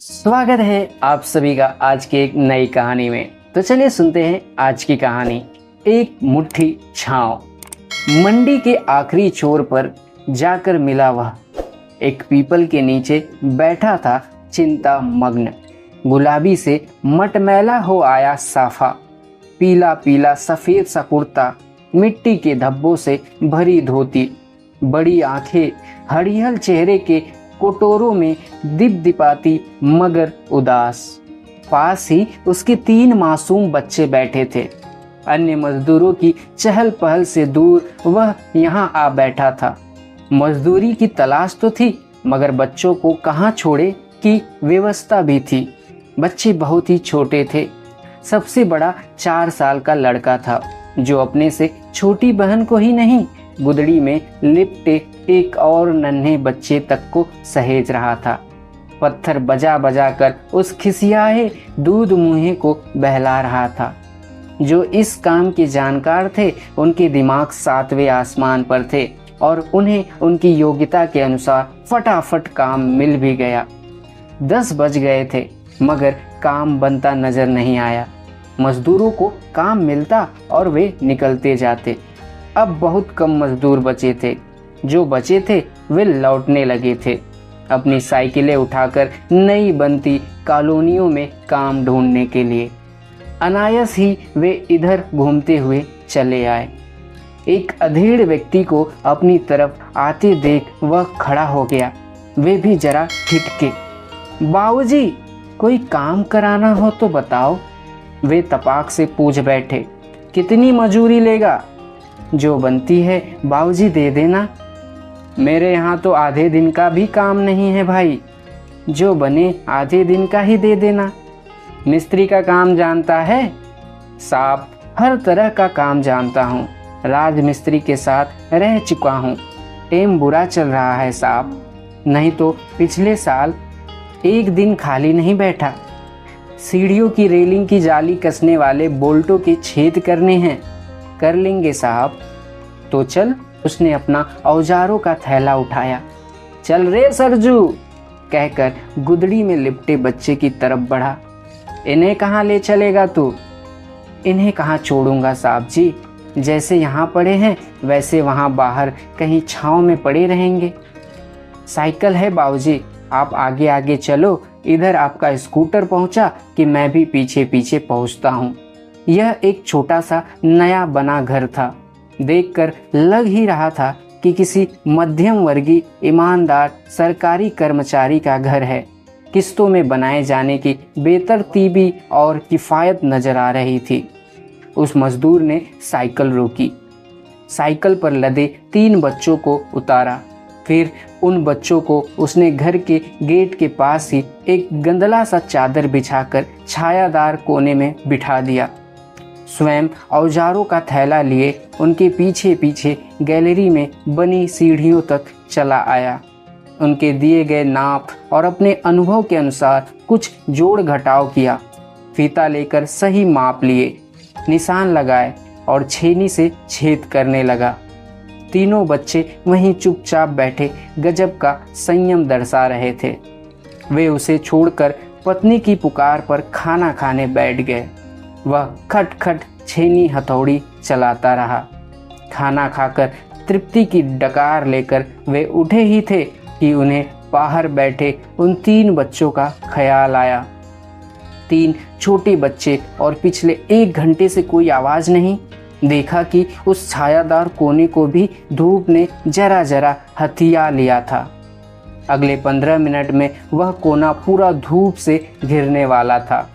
स्वागत है आप सभी का आज के एक नई कहानी में। तो चलिए सुनते हैं आज की कहानी, एक मुट्ठी छांव। मंडी के आखिरी छोर पर जाकर मिला वह एक पीपल के नीचे बैठा था चिंता मग्न। गुलाबी से मटमैला हो आया साफा, पीला पीला सफेद सा कुर्ता, मिट्टी के धब्बों से भरी धोती, बड़ी आंखें, हड़ियल चेहरे के कोटोरों में दिपदिपाती मगर उदास। पास ही उसके 3 मासूम बच्चे बैठे थे। अन्य मजदूरों की चहल पहल से दूर वह यहाँ आ बैठा था। मजदूरी की तलाश तो थी, मगर बच्चों को कहाँ छोड़े की व्यवस्था भी थी। बच्चे बहुत ही छोटे थे। सबसे बड़ा 4 साल का लड़का था, जो अपने से छोटी बहन को ही नहीं, गुदड़ी में लिपटे एक और नन्हे बच्चे तक को सहेज रहा था। पत्थर बजा बजा कर उस खिसियाए दूध मुँहे को बहला रहा था। जो इस काम के जानकार थे, उनके दिमाग 7वें आसमान पर थे और उन्हें उनकी योग्यता के अनुसार फटाफट काम मिल भी गया। 10 बज गए थे, मगर काम बनता नजर नहीं आया। मजदूरों को काम मिलता और वे निकलते जाते। अब बहुत कम मजदूर बचे थे। जो बचे थे वे लौटने लगे थे, अपनी साइकिलें उठाकर नई बनती कॉलोनियों में काम ढूंढने के लिए। अनायास ही वे इधर घूमते हुए चले आए। एक अधेड़ व्यक्ति को अपनी तरफ आते देख वह खड़ा हो गया। वे भी जरा ठिठके। बाबूजी, कोई काम कराना हो तो बताओ, वे तपाक से पूछ बैठे। कितनी मजूरी लेगा? जो बनती है बाबूजी दे देना। मेरे यहाँ तो आधे दिन का भी काम नहीं है भाई, जो बने आधे दिन का ही दे देना। मिस्त्री का काम जानता है? साहब, हर तरह का काम जानता हूँ। राज मिस्त्री के साथ रह चुका हूँ। टेम बुरा चल रहा है साहब, नहीं तो पिछले साल एक दिन खाली नहीं बैठा। सीढ़ियों की रेलिंग की जाली कसने वाले बोल्टों के छेद करने हैं। कर लेंगे साहब। तो चल, उसने अपना औजारों का थैला उठाया। चल रे सरजू, कहकर गुदड़ी में लिपटे बच्चे की तरफ बढ़ा। इन्हें कहाँ ले चलेगा तू? इन्हें कहाँ छोड़ूंगा साहब जी, जैसे यहाँ पड़े हैं वैसे वहाँ बाहर कहीं छाँव में पड़े रहेंगे। साइकिल है बाबूजी, आप आगे आगे चलो, इधर आपका स्कूटर पहुँचा कि मैं भी पीछे पीछे पहुँचता हूँ। यह एक छोटा सा नया बना घर था। देखकर लग ही रहा था कि किसी मध्यम वर्गीय ईमानदार सरकारी कर्मचारी का घर है। किस्तों में बनाए जाने की बेतरतीबी और किफ़ायत नजर आ रही थी। उस मजदूर ने साइकिल रोकी। साइकिल पर लदे 3 बच्चों को उतारा। फिर उन बच्चों को उसने घर के गेट के पास ही एक गंदला सा चादर बिछाकर छायादार कोने में बिठा दिया। स्वयं औजारों का थैला लिए उनके पीछे पीछे गैलरी में बनी सीढ़ियों तक चला आया। उनके दिए गए नाप और अपने अनुभव के अनुसार कुछ जोड़ घटाव किया। फीता लेकर सही माप लिए, निशान लगाए और छेनी से छेद करने लगा। तीनों बच्चे वहीं चुपचाप बैठे गजब का संयम दर्शा रहे थे। वे उसे छोड़कर पत्नी की पुकार पर खाना खाने बैठ गए। वह खट खट छेनी हथौड़ी चलाता रहा। खाना खाकर तृप्ति की डकार लेकर वे उठे ही थे कि उन्हें बाहर बैठे उन 3 बच्चों का ख्याल आया। 3 छोटे बच्चे और पिछले 1 घंटे से कोई आवाज़ नहीं। देखा कि उस छायादार कोने को भी धूप ने जरा जरा हथिया लिया था। अगले 15 मिनट में वह कोना पूरा धूप से घिरने वाला था।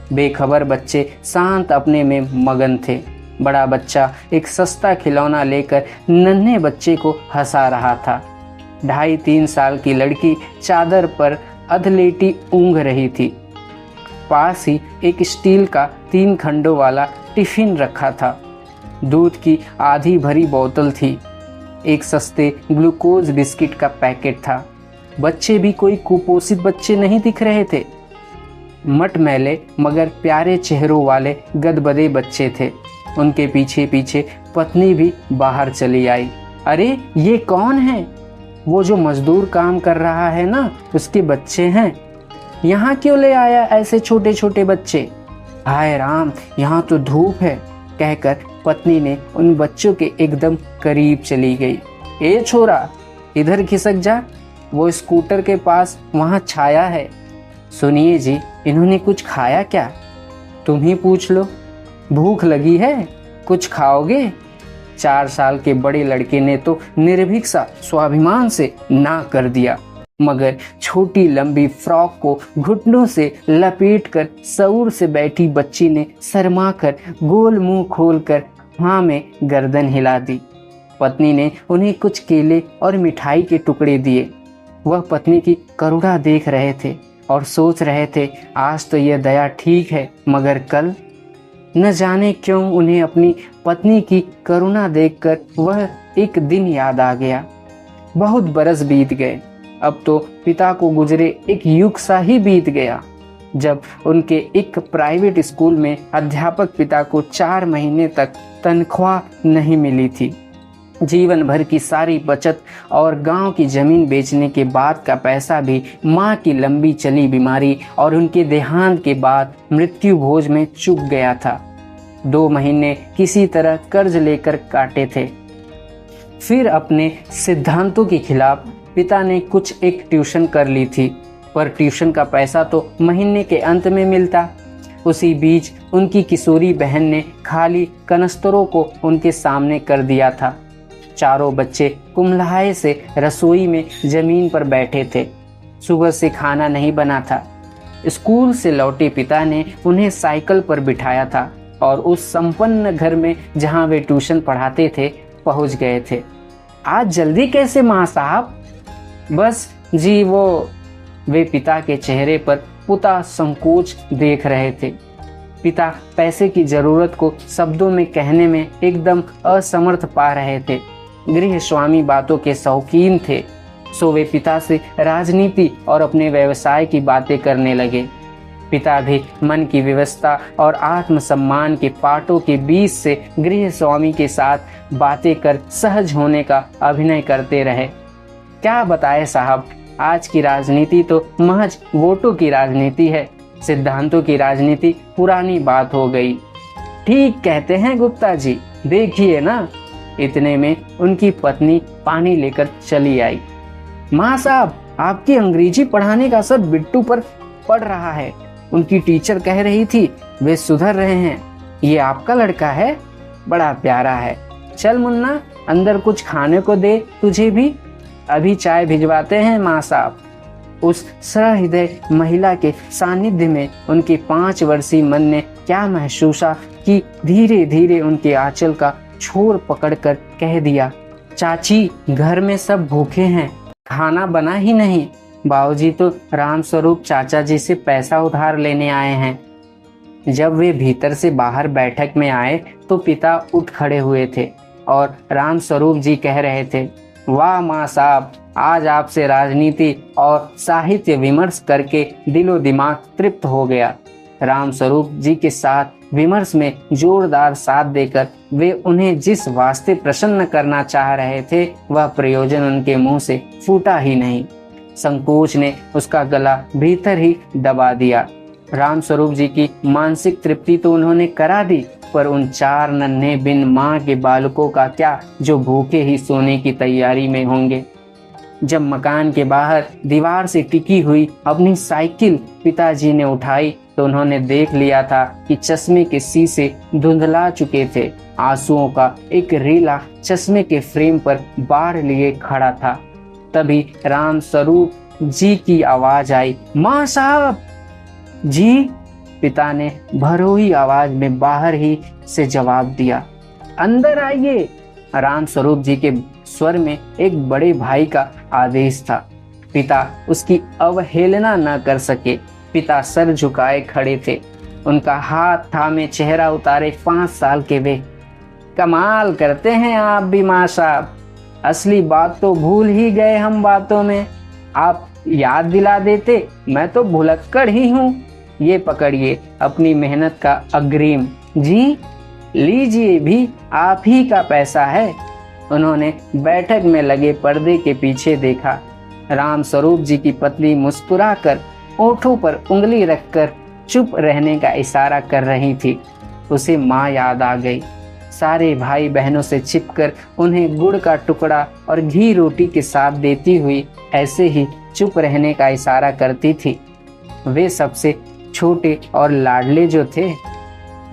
बेखबर बच्चे शांत अपने में मगन थे। बड़ा बच्चा एक सस्ता खिलौना लेकर नन्हे बच्चे को हंसा रहा था। 2.5-3 साल की लड़की चादर पर अधलेटी ऊँघ रही थी। पास ही एक स्टील का 3 खंडों वाला टिफिन रखा था। दूध की आधी भरी बोतल थी। एक सस्ते ग्लूकोज बिस्किट का पैकेट था। बच्चे भी कोई कुपोषित बच्चे नहीं दिख रहे थे। मटमैले मगर प्यारे चेहरों वाले गदबदे बच्चे थे। उनके पीछे पीछे पत्नी भी बाहर चली आई। अरे ये कौन है? वो जो मजदूर काम कर रहा है ना, उसके बच्चे हैं। यहाँ क्यों ले आया ऐसे छोटे छोटे बच्चे? हाय राम, यहाँ तो धूप है, कहकर पत्नी ने उन बच्चों के एकदम करीब चली गई। ए छोरा, इधर खिसक जा, वो स्कूटर के पास वहाँ छाया है। सुनिए जी, इन्होंने कुछ खाया क्या? तुम ही पूछ लो। भूख लगी है, कुछ खाओगे? 4 साल के बड़े लड़के ने तो निर्भीक सा स्वाभिमान से ना कर दिया, मगर छोटी लंबी फ्रॉक को घुटनों से लपेटकर सऊर से बैठी बच्ची ने शर्माकर गोल मुंह खोलकर हाँ में गर्दन हिला दी। पत्नी ने उन्हें कुछ केले और मिठाई के टुकड़े दिए। वह पत्नी की करुणा देख रहे थे और सोच रहे थे, आज तो यह दया ठीक है, मगर कल? न जाने क्यों उन्हें अपनी पत्नी की करुणा देखकर वह एक दिन याद आ गया। बहुत बरस बीत गए। अब तो पिता को गुजरे एक युग सा ही बीत गया, जब उनके एक प्राइवेट स्कूल में अध्यापक पिता को 4 महीने तक तनख्वाह नहीं मिली थी। जीवन भर की सारी बचत और गांव की जमीन बेचने के बाद का पैसा भी मां की लंबी चली बीमारी और उनके देहांत के बाद मृत्यु भोज में चुक गया था। 2 महीने किसी तरह कर्ज लेकर काटे थे। फिर अपने सिद्धांतों के खिलाफ पिता ने कुछ एक ट्यूशन कर ली थी, पर ट्यूशन का पैसा तो महीने के अंत में मिलता। उसी बीच उनकी किशोरी बहन ने खाली कनस्तरों को उनके सामने कर दिया था। चारों बच्चे कुम्हलाए से रसोई में जमीन पर बैठे थे। सुबह से खाना नहीं बना था। स्कूल से लौटे पिता ने उन्हें साइकिल पर बिठाया था और उस संपन्न घर में जहां वे ट्यूशन पढ़ाते थे पहुंच गए थे। आज जल्दी कैसे माँ साहब? बस जी वे पिता के चेहरे पर पुता संकोच देख रहे थे। पिता पैसे की जरूरत को शब्दों में कहने में एकदम असमर्थ पा रहे थे। गृह स्वामी बातों के शौकीन थे, सो वे पिता से राजनीति और अपने व्यवसाय की बातें करने लगे। पिता भी मन की व्यवस्था और आत्मसम्मान के पाटों के बीच से गृह स्वामी के साथ बातें कर सहज होने का अभिनय करते रहे। क्या बताए साहब, आज की राजनीति तो महज वोटों की राजनीति है। सिद्धांतों की राजनीति पुरानी बात हो गई। ठीक कहते हैं गुप्ता जी, देखिए ना। इतने में उनकी पत्नी पानी लेकर चली आई। माँ साहब, आपकी अंग्रेजी पढ़ाने का असर बिट्टू पर पड़ रहा है। उनकी टीचर कह रही थी वे सुधर रहे हैं। ये आपका लड़का है, बड़ा प्यारा है। चल मुन्ना, अंदर कुछ खाने को दे तुझे भी। अभी चाय भिजवाते हैं माँ साहब। उस सहृदय महिला के सानिध्य में उनके 5 वर्षीय मन ने क्या महसूसा कि धीरे धीरे उनके आंचल का छोर पकड़कर कह दिया, चाची घर में सब भूखे हैं, खाना बना ही नहीं। बाबूजी तो राम स्वरूप चाचा जी से पैसा उधार लेने आए हैं। जब वे भीतर से बाहर बैठक में आए तो पिता उठ खड़े हुए थे और राम स्वरूप जी कह रहे थे, वाह माँ साहब, आज आपसे राजनीति और साहित्य विमर्श करके दिलो दिमाग तृप्त हो गया। राम स्वरूप जी के साथ विमर्श में जोरदार साथ देकर वे उन्हें जिस वास्ते प्रसन्न करना चाह रहे थे वह प्रयोजन उनके मुंह से फूटा ही नहीं। संकोच ने उसका गला भीतर ही दबा दिया। राम स्वरूप जी की मानसिक तृप्ति तो उन्होंने करा दी, पर उन 4 नन्हे बिन मां के बालकों का क्या, जो भूखे ही सोने की तैयारी में होंगे। जब मकान के बाहर दीवार से टिकी हुई अपनी साइकिल पिताजी ने उठाई तो उन्होंने देख लिया था कि चश्मे के शीशे धुंधला चुके थे। आंसुओं का एक रेला चश्मे के फ्रेम पर बाढ़ लिए खड़ा था। तभी राम स्वरूप जी की आवाज आई, माँ साहब। जी, पिता ने भरोई आवाज में बाहर ही से जवाब दिया। अंदर आइए। राम स्वरूप जी के स्वर में एक बड़े भाई का आदेश था। पिता उसकी अवहेलना न कर सके। पिता सर झुकाए खड़े थे। उनका हाथ थामे चेहरा उतारे 5 साल के वे। कमाल करते हैं आप भी माँ साहब, असली बात तो भूल ही गए हम बातों में। आप याद दिला देते, मैं तो भुलक्कड़ ही हूँ। ये पकड़िए अपनी मेहनत का अग्रिम। जी लीजिए, भी आप ही का पैसा है। उन्होंने बैठक में लगे पर्दे के पीछे देखा। राम स्वरूप जी की पत्नी मुस्कुराकर ओठों पर उंगली रखकर चुप रहने का इशारा कर रही थी। उसे माँ याद आ गई। सारे भाई बहनों से छिपकर उन्हें गुड़ का टुकड़ा और घी रोटी के साथ देती हुई ऐसे ही चुप रहने का इशारा करती थी। वे सबसे छोटे और लाडले जो थे।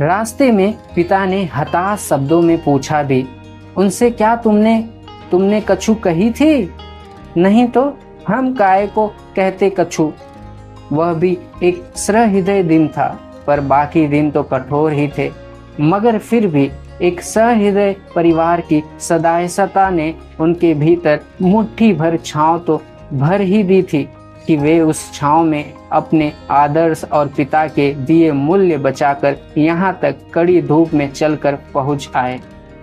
रास्ते में पिता ने हताश शब्दों में पूछा भी, उनसे क्या तुमने कछु कही थी? नहीं तो हम काय को कहते कछु। वह भी एक सहृदय दिन था, पर बाकी दिन तो कठोर ही थे। मगर फिर भी एक सहृदय परिवार की सदायसता ने उनके भीतर मुट्ठी भर छांव तो भर ही दी थी कि वे उस छांव में अपने आदर्श और पिता के दिए मूल्य बचाकर यहाँ तक कड़ी धूप में चलकर पहुँच आए।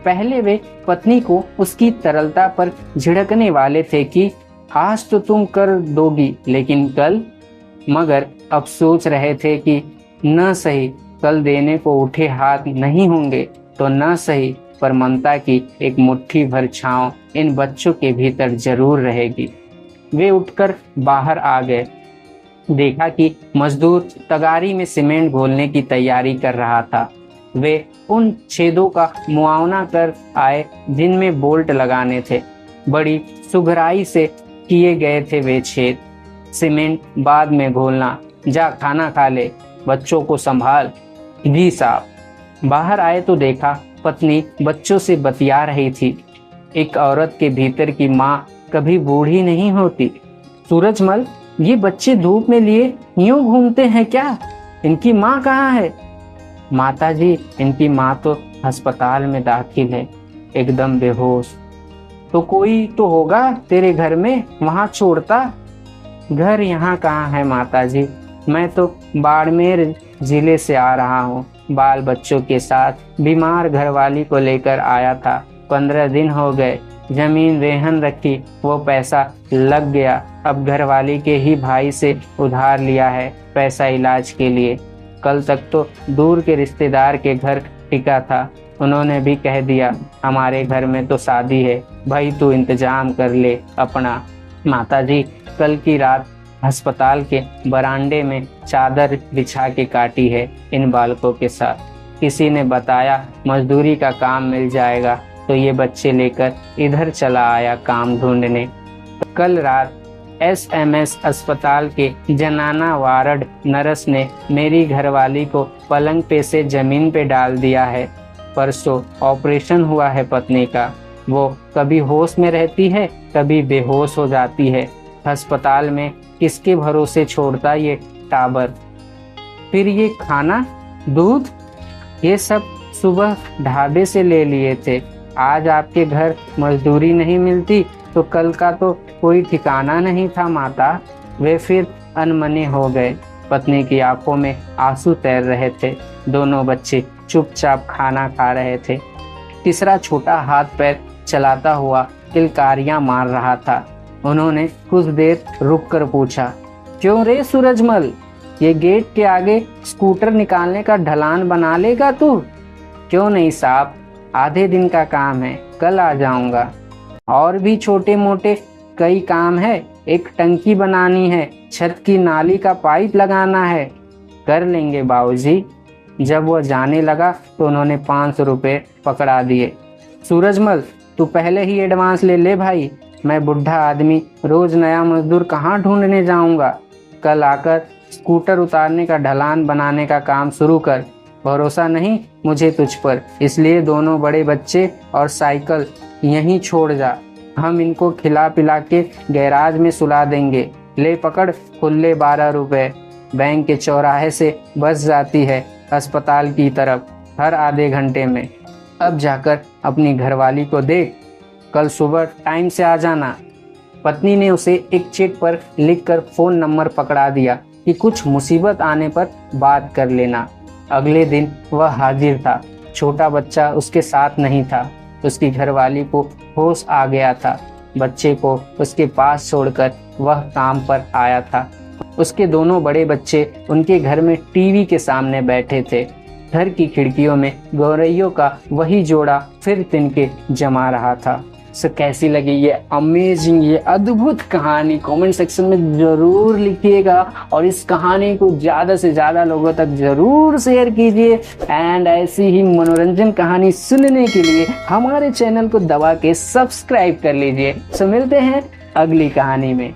पहले वे पत्नी को उसकी तरलता पर झिड़कने वाले थे कि आज तो तुम कर दोगी, लेकिन कल। मगर अब सोच रहे थे कि न सही कल देने को उठे हाथ नहीं होंगे तो न सही, पर ममता की एक मुट्ठी भर छांव इन बच्चों के भीतर जरूर रहेगी। वे उठकर बाहर आ गए। देखा कि मजदूर तगारी में सीमेंट घोलने की तैयारी कर रहा था। वे उन छेदों का मुआवना कर आए जिनमें बोल्ट लगाने थे। बड़ी सुघराई से किए गए थे वे छेद। सीमेंट बाद में घोलना, जा खाना खा ले, बच्चों को संभाल। जी साहब। बाहर आए तो देखा पत्नी बच्चों से बतिया रही थी। एक औरत के भीतर की माँ कभी बूढ़ी नहीं होती। सूरजमल, ये बच्चे धूप में लिए यूं घूमते हैं क्या? इनकी माँ कहाँ है? माताजी, इनकी माँ तो अस्पताल में दाखिल है, एकदम बेहोश। तो कोई तो होगा तेरे घर में, वहाँ छोड़ता। घर यहाँ कहाँ है माताजी, मैं तो बाड़मेर जिले से आ रहा हूँ। बाल बच्चों के साथ बीमार घरवाली को लेकर आया था। 15 दिन हो गए। जमीन रेहन रखी, वो पैसा लग गया। अब घरवाली के ही भाई से उधार लिया है पैसा इलाज के लिए। कल तक तो दूर के रिश्तेदार के घर टिका था, उन्होंने भी कह दिया हमारे घर में तो शादी है, भाई तू इंतजाम कर ले अपना। माताजी, कल की रात अस्पताल के बरामदे में चादर बिछा के काटी है इन बालकों के साथ। किसी ने बताया मजदूरी का काम मिल जाएगा, तो ये बच्चे लेकर इधर चला आया काम ढूंढने। कल रात SMS अस्पताल के जनाना वार्ड नर्स ने मेरी घरवाली को पलंग पे से जमीन पे डाल दिया है। परसों ऑपरेशन हुआ है पत्नी का। वो कभी होश में रहती है, कभी बेहोश हो जाती है। अस्पताल में किसके भरोसे छोड़ता ये टाबर। फिर ये खाना, दूध, ये सब सुबह ढाबे से ले लिए थे। आज आपके घर मजदूरी नहीं मिलती तो कल का तो कोई ठिकाना नहीं था माता। वे फिर अनमने हो गए। पत्नी की आंखों में आंसू तैर रहे थे। दोनों बच्चे चुपचाप खाना खा रहे थे। तीसरा छोटा हाथ पैर चलाता हुआ किलकारियां मार रहा था। उन्होंने कुछ देर रुककर पूछा, क्यों रे सूरजमल, ये गेट के आगे स्कूटर निकालने का ढलान बना लेगा तू? क्यों नहीं साहब, आधे दिन का काम है, कल आ जाऊंगा। और भी छोटे मोटे कई काम है, एक टंकी बनानी है, छत की नाली का पाइप लगाना है। कर लेंगे बाबूजी। जब वो जाने लगा तो उन्होंने 500 रुपये पकड़ा दिए। सूरजमल, तू पहले ही एडवांस ले ले भाई, मैं बुढ़ा आदमी रोज नया मजदूर कहाँ ढूंढने जाऊंगा। कल आकर स्कूटर उतारने का ढलान बनाने का काम शुरू कर। भरोसा नहीं मुझे तुझ पर, इसलिए दोनों बड़े बच्चे और साइकिल यहीं छोड़ जा। हम इनको खिला पिला के गैराज में सुला देंगे। ले पकड़, खुले 12 रुपए। बैंक के चौराहे से बस जाती है अस्पताल की तरफ हर आधे घंटे में। अब जाकर अपनी घरवाली को देख, कल सुबह टाइम से आ जाना। पत्नी ने उसे एक चिट पर लिखकर फोन नंबर पकड़ा दिया कि कुछ मुसीबत आने पर बात कर लेना। अगले दिन वह हाजिर था। छोटा बच्चा उसके साथ नहीं था। उसकी घरवाली को होश आ गया था। बच्चे को उसके पास छोड़कर वह काम पर आया था। उसके दोनों बड़े बच्चे उनके घर में टीवी के सामने बैठे थे। घर की खिड़कियों में गौरैयों का वही जोड़ा फिर तिनके जमा रहा था। सो कैसी लगी ये अमेजिंग, ये अद्भुत कहानी कमेंट सेक्शन में जरूर लिखिएगा और इस कहानी को ज़्यादा से ज़्यादा लोगों तक जरूर शेयर कीजिए। एंड ऐसी ही मनोरंजन कहानी सुनने के लिए हमारे चैनल को दबा के सब्सक्राइब कर लीजिए। सो मिलते हैं अगली कहानी में।